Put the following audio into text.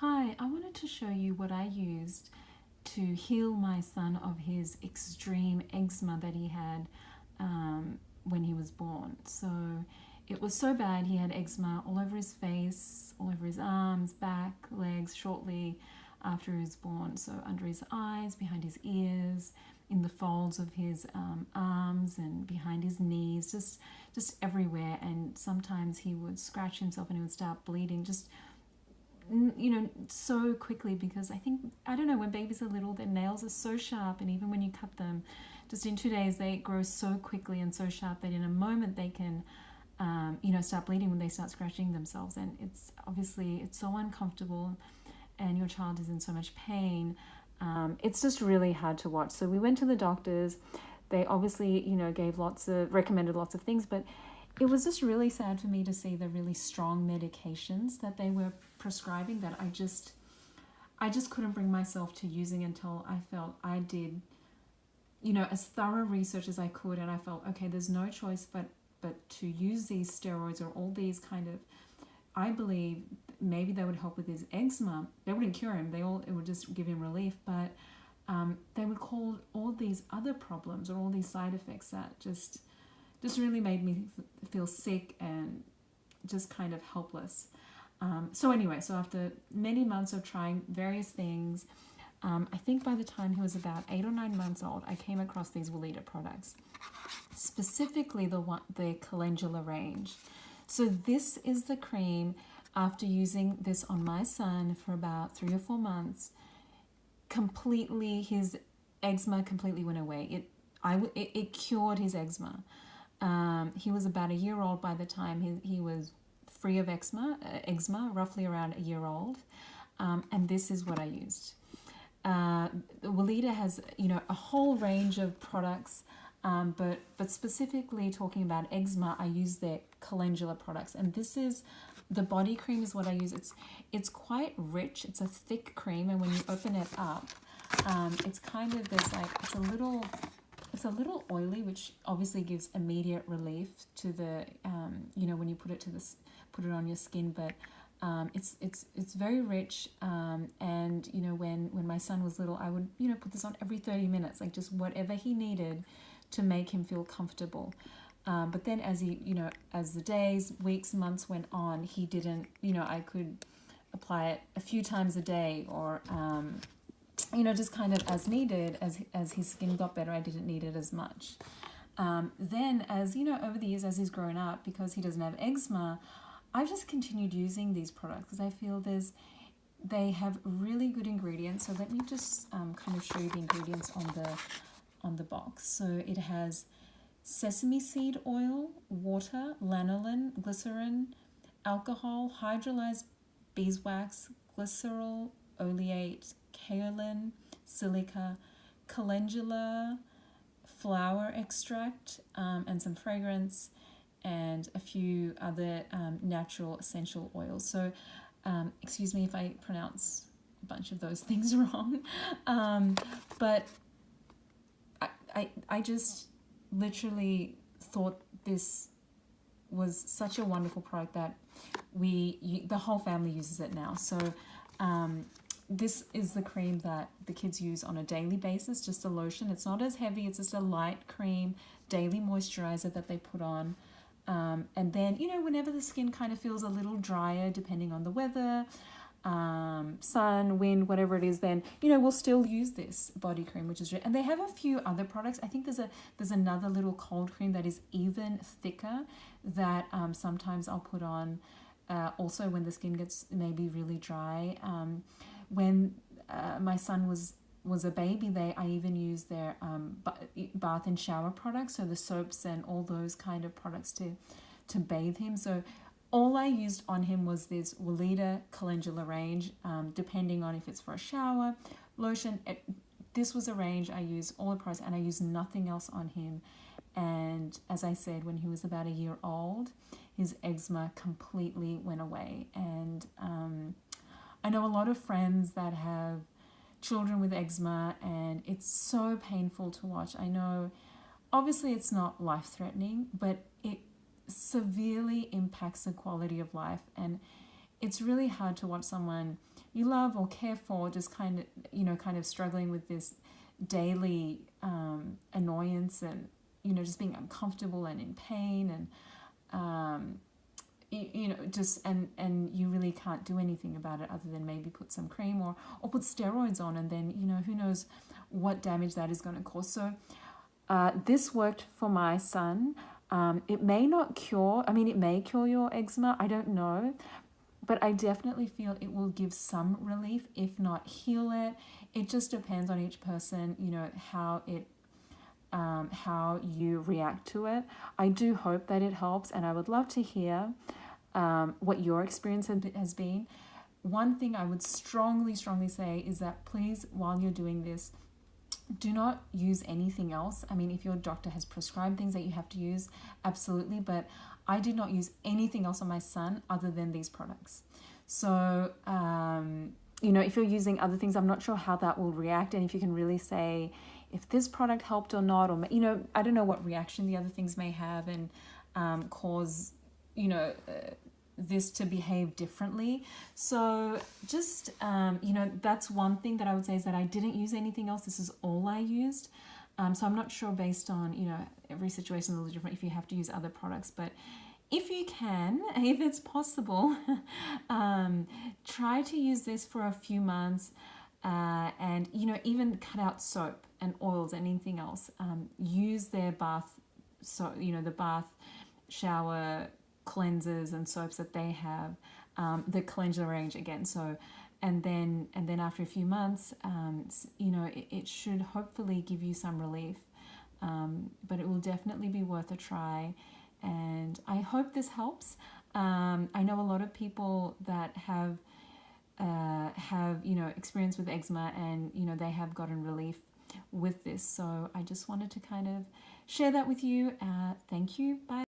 Hi, I wanted to show you what I used to heal my son of his extreme eczema that he had when he was born. So it was so bad, he had eczema all over his face, all over his arms, back, legs, shortly after he was born. So under his eyes, behind his ears, in the folds of his arms and behind his knees, just everywhere. And sometimes he would scratch himself and he would start bleeding, just so quickly, because I don't know, when babies are little, their nails are so sharp, and even when you cut them, just in 2 days, they grow so quickly and so sharp that in a moment they can, start bleeding when they start scratching themselves. And it's so uncomfortable, and your child is in so much pain. It's just really hard to watch. So we went to the doctors. They obviously, recommended lots of things, but it was just really sad for me to see the really strong medications that they were prescribing that I just couldn't bring myself to using until I felt I did, as thorough research as I could, and I felt, okay, there's no choice but to use these steroids or all these kind of, I believe maybe they would help with his eczema. They wouldn't cure him. It would just give him relief, but they would call all these other problems or all these side effects that just really made me feel sick and just kind of helpless. So after many months of trying various things, I think by the time he was about 8 or 9 months old, I came across these Weleda products, specifically the calendula range. So this is the cream. After using this on my son for about 3 or 4 months, his eczema completely went away. It cured his eczema. He was about a year old by the time he was free of eczema, roughly around a year old. And this is what I used. Weleda has, a whole range of products, but specifically talking about eczema, I use their calendula products. And this is, the body cream is what I use. It's quite rich. It's a thick cream. And when you open it up, it's kind of this, it's a little oily, which obviously gives immediate relief to the, when you put it on your skin. But it's very rich. And when my son was little, I would put this on every 30 minutes, like just whatever he needed to make him feel comfortable. But then as the days, weeks, months went on, he didn't. I could apply it a few times a day, or just kind of as needed. As his skin got better, I didn't need it as much. Then as over the years, as he's grown up, because he doesn't have eczema, I've just continued using these products because I feel they have really good ingredients. So let me just kind of show you the ingredients on the box. So it has sesame seed oil, water, lanolin, glycerin, alcohol, hydrolyzed beeswax, glycerol, oleate, kaolin, silica, calendula, flower extract, and some fragrance, and a few other natural essential oils. So excuse me if I pronounce a bunch of those things wrong, but I just literally thought this was such a wonderful product that the whole family uses it now. So this is the cream that the kids use on a daily basis, just a lotion. It's not as heavy, it's just a light cream, daily moisturizer that they put on. And then, whenever the skin kind of feels a little drier, depending on the weather, sun, wind, whatever it is, then, we'll still use this body cream, which is, and they have a few other products. I think there's another little cold cream that is even thicker that sometimes I'll put on also when the skin gets maybe really dry. When my son was a baby, I even used their bath and shower products, so the soaps and all those kind of products to bathe him. So all I used on him was this Weleda calendula range, depending on if it's for a shower, lotion. This was a range I used all the products, and I used nothing else on him. And as I said, when he was about a year old, his eczema completely went away. And I know a lot of friends that have children with eczema, and it's so painful to watch. I know obviously it's not life-threatening, but it severely impacts the quality of life, and it's really hard to watch someone you love or care for just kind of, kind of struggling with this daily annoyance and, just being uncomfortable and in pain and, just and you really can't do anything about it other than maybe put some cream or put steroids on, and then who knows what damage that is going to cause. So this worked for my son. It may not cure, it may cure your eczema, I don't know, but I definitely feel it will give some relief, if not heal it. It just depends on each person, how you react to it. I do hope that it helps, and I would love to hear what your experience has been. One thing I would strongly say is that please, while you're doing this, do not use anything else. If your doctor has prescribed things that you have to use, absolutely, but I did not use anything else on my son other than these products. So, if you're using other things, I'm not sure how that will react, and if you can really say if this product helped or not, or, I don't know what reaction the other things may have and cause, this to behave differently. So just, that's one thing that I would say, is that I didn't use anything else. This is all I used. So I'm not sure, based on, every situation is a little different, if you have to use other products, but if you can, if it's possible, try to use this for a few months, and, even cut out soap and oils and anything else. Use their bath, the bath shower cleansers and soaps that they have, the cleanser range again. So, and then after a few months, it should hopefully give you some relief. But it will definitely be worth a try, and I hope this helps. I know a lot of people that have experience with eczema, and they have gotten relief with this. So I just wanted to kind of share that with you. Thank you. Bye.